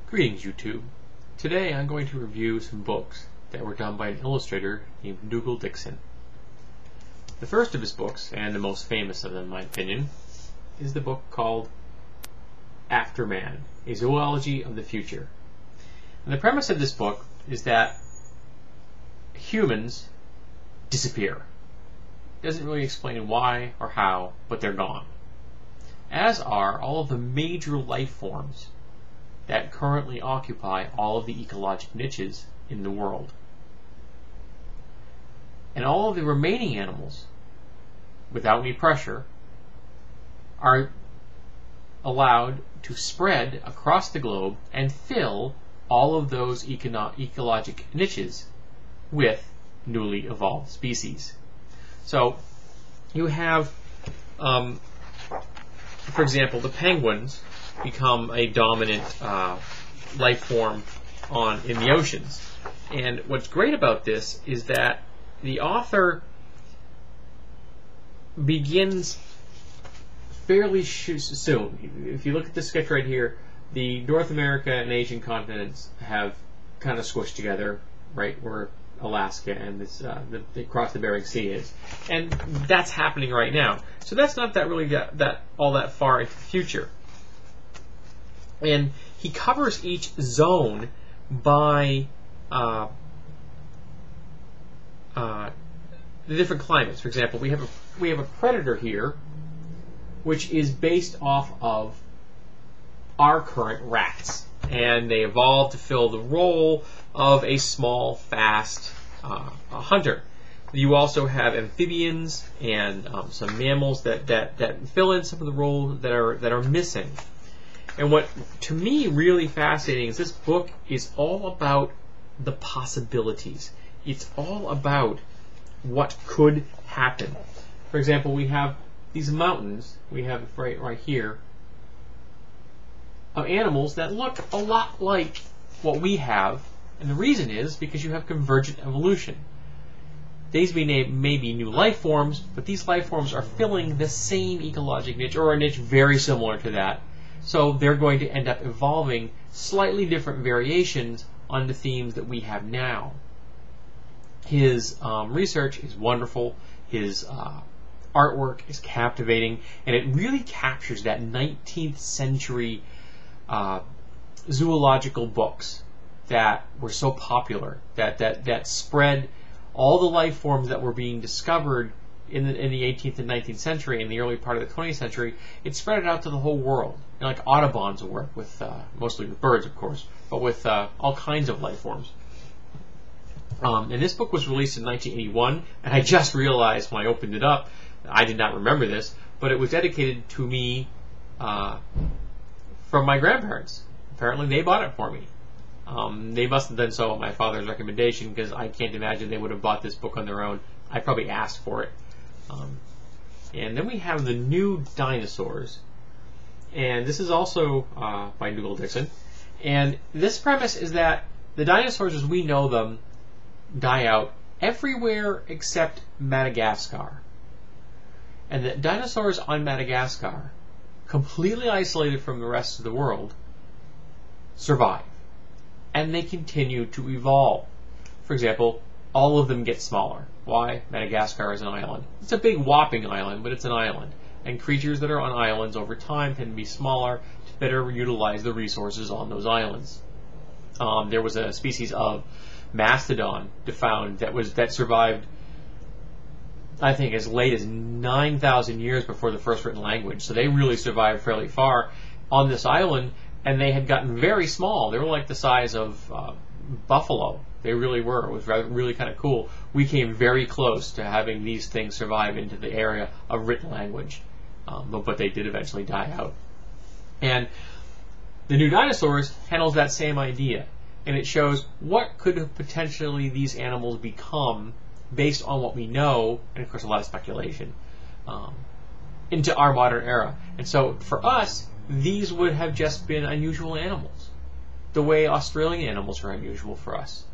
Greetings, YouTube. Today I'm going to review some books that were done by an illustrator named Dougal Dixon. The first of his books, and the most famous of them in my opinion, is the book called After Man, A Zoology of the Future. And the premise of this book is that humans disappear. It doesn't really explain why or how, but they're gone. As are all of the major life forms that currently occupy all of the ecologic niches in the world. And all of the remaining animals, without any pressure, are allowed to spread across the globe and fill all of those ecologic niches with newly evolved species. So you have, for example, the penguins become a dominant life form in the oceans. And what's great about this is that the author begins fairly soon. If you look at this sketch right here, the North America and Asian continents have kind of squished together, right where Alaska and this across the Bering Sea is, and that's happening right now. So that's not that really all that far into the future. And he covers each zone by the different climates. For example, we have a predator here, which is based off of our current rats, and they evolved to fill the role of a small, fast hunter. You also have amphibians and some mammals that fill in some of the roles that are missing. And what to me really fascinating is this book is all about the possibilities. It's all about what could happen. For example, we have these mountains, we have right here, of animals that look a lot like what we have, and the reason is because you have convergent evolution. These may be new life forms, but these life forms are filling the same ecologic niche, or a niche very similar to that. So they're going to end up evolving slightly different variations on the themes that we have now. His research is wonderful. His artwork is captivating, and it really captures that 19th century zoological books that were so popular, that spread all the life forms that were being discovered in the 18th and 19th century, in the early part of the 20th century. It spread it out to the whole world. You know, like Audubon's work, with mostly with birds, of course, but with all kinds of life forms. And this book was released in 1981, and I just realized when I opened it up, I did not remember this, but it was dedicated to me from my grandparents. Apparently they bought it for me. They must have done so at my father's recommendation, because I can't imagine they would have bought this book on their own. I probably asked for it. And then we have the new Dinosaurs. And this is also by Dougal Dixon. And this premise is that the dinosaurs as we know them die out everywhere except Madagascar. And that dinosaurs on Madagascar, completely isolated from the rest of the world, survive. And they continue to evolve. For example, all of them get smaller. Why? Madagascar is an island. It's a big whopping island, but it's an island. And creatures that are on islands over time tend to be smaller to better utilize the resources on those islands. There was a species of mastodon found that survived, I think, as late as 9,000 years before the first written language. So they really survived fairly far on this island, and they had gotten very small. They were like the size of buffalo. They really were. It was really kind of cool. We came very close to having these things survive into the area of written language, but they did eventually die out. And the new Dinosaurs handles that same idea, and it shows what could potentially these animals become based on what we know, and of course a lot of speculation, into our modern era. And so for us, these would have just been unusual animals, the way Australian animals are unusual for us.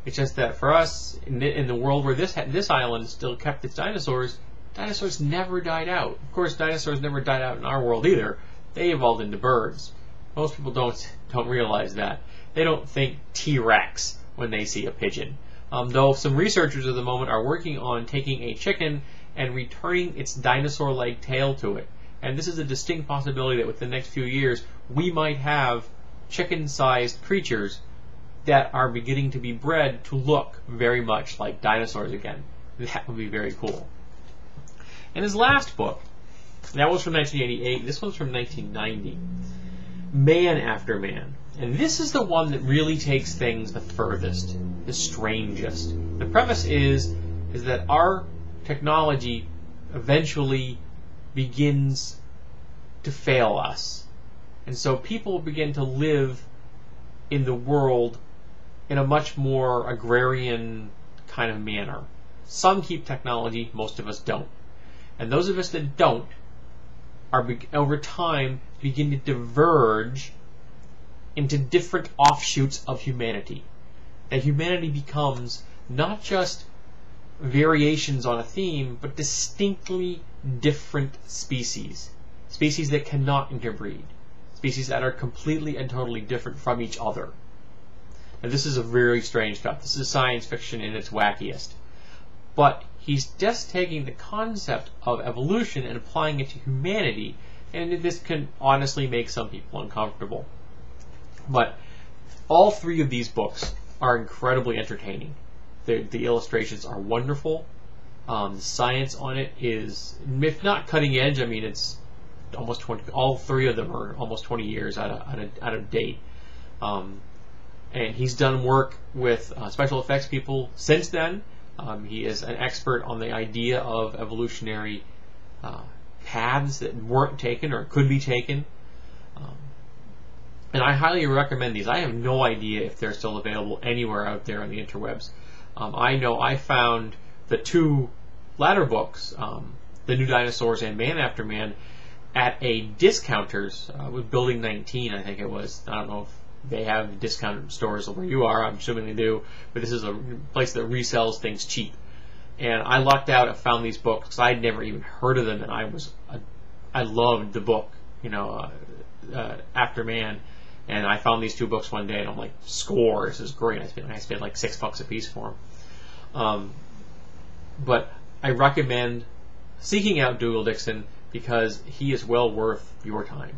It's just that for us, in the world where this island still kept its dinosaurs, dinosaurs never died out. Of course, dinosaurs never died out in our world either. They evolved into birds. Most people don't realize that. They don't think T-Rex when they see a pigeon. Though some researchers at the moment are working on taking a chicken and returning its dinosaur-like tail to it. And this is a distinct possibility that within the next few years we might have chicken-sized creatures that are beginning to be bred to look very much like dinosaurs again. That would be very cool. And his last book, that was from 1988, this one's from 1990, Man After Man. And this is the one that really takes things the furthest, the strangest. The premise is that our technology eventually begins to fail us. And so people begin to live in the world in a much more agrarian kind of manner. Some keep technology, most of us don't. And those of us that don't are over time begin to diverge into different offshoots of humanity. That humanity becomes not just variations on a theme, but distinctly different species. Species that cannot interbreed. Species that are completely and totally different from each other. And this is a very strange stuff. This is science fiction in its wackiest. But he's just taking the concept of evolution and applying it to humanity, and this can honestly make some people uncomfortable. But all three of these books are incredibly entertaining. The illustrations are wonderful. The science on it is, if not cutting edge, I mean it's almost 20. All three of them are almost 20 years out of date. And he's done work with special effects people since then. He is an expert on the idea of evolutionary paths that weren't taken or could be taken. And I highly recommend these. I have no idea if they're still available anywhere out there on the interwebs. I know I found the two latter books, The New Dinosaurs and Man After Man, at a discounters with Building 19, I think it was. I don't know if they have discount stores where you are. I'm assuming they do. But this is a place that resells things cheap. And I lucked out and found these books because I'd never even heard of them, and I loved the book, After Man. And I found these two books one day, and I'm like, score, this is great. I spent like $6 a piece for them. But I recommend seeking out Dougal Dixon because he is well worth your time.